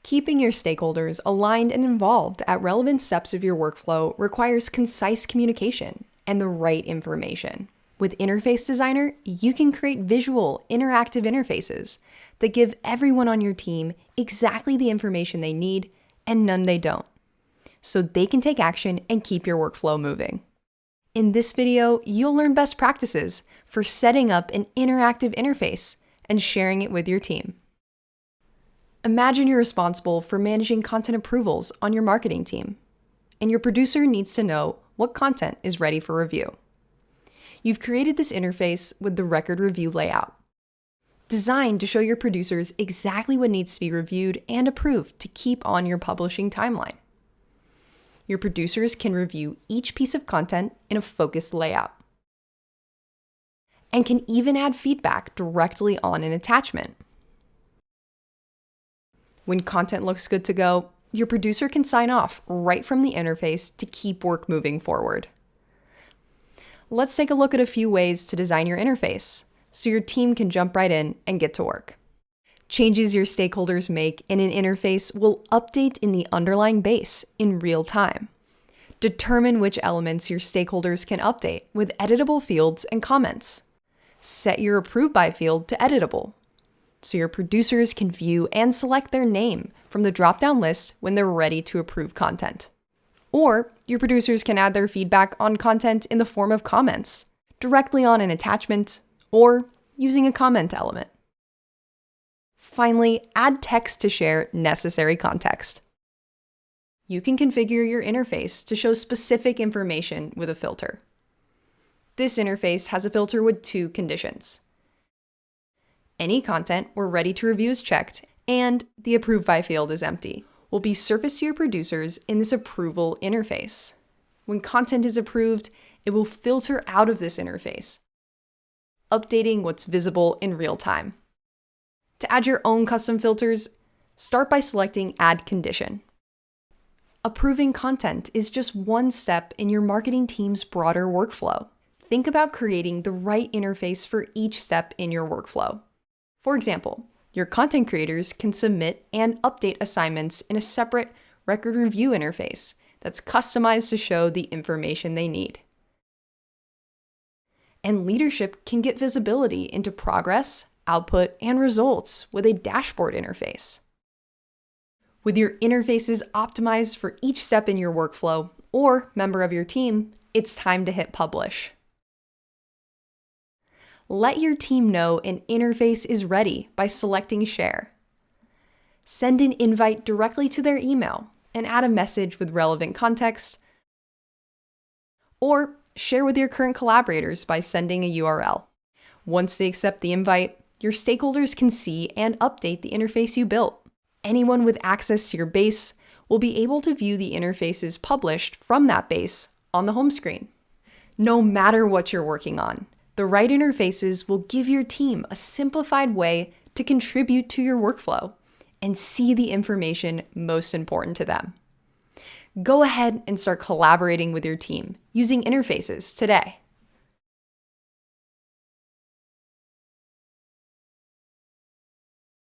Keeping your stakeholders aligned and involved at relevant steps of your workflow requires concise communication and the right information. With Interface Designer, you can create visual, interactive interfaces that give everyone on your team exactly the information they need and none they don't, so they can take action and keep your workflow moving. In this video, you'll learn best practices for setting up an interactive interface and sharing it with your team. Imagine you're responsible for managing content approvals on your marketing team, and your producer needs to know what content is ready for review. You've created this interface with the record review layout, designed to show your producers exactly what needs to be reviewed and approved to keep on your publishing timeline. Your producers can review each piece of content in a focused layout, and can even add feedback directly on an attachment. When content looks good to go, your producer can sign off right from the interface to keep work moving forward. Let's take a look at a few ways to design your interface so your team can jump right in and get to work. Changes your stakeholders make in an interface will update in the underlying base in real time. Determine which elements your stakeholders can update with editable fields and comments. Set your Approved By field to editable, so your producers can view and select their name from the drop-down list when they're ready to approve content. Or your producers can add their feedback on content in the form of comments, directly on an attachment, or using a comment element. Finally, add text to share necessary context. You can configure your interface to show specific information with a filter. This interface has a filter with two conditions. Any content we're ready to review is checked, and the Approved By field is empty. Will be surfaced to your producers in this approval interface. When content is approved, it will filter out of this interface, updating what's visible in real time. To add your own custom filters, start by selecting Add Condition. Approving content is just one step in your marketing team's broader workflow. Think about creating the right interface for each step in your workflow. For example, your content creators can submit and update assignments in a separate record review interface that's customized to show the information they need. And leadership can get visibility into progress, output, and results with a dashboard interface. With your interfaces optimized for each step in your workflow or member of your team, it's time to hit publish. Let your team know an interface is ready by selecting Share. Send an invite directly to their email and add a message with relevant context, or share with your current collaborators by sending a URL. Once they accept the invite, your stakeholders can see and update the interface you built. Anyone with access to your base will be able to view the interfaces published from that base on the home screen. No matter what you're working on, the right interfaces will give your team a simplified way to contribute to your workflow and see the information most important to them. Go ahead and start collaborating with your team using interfaces today.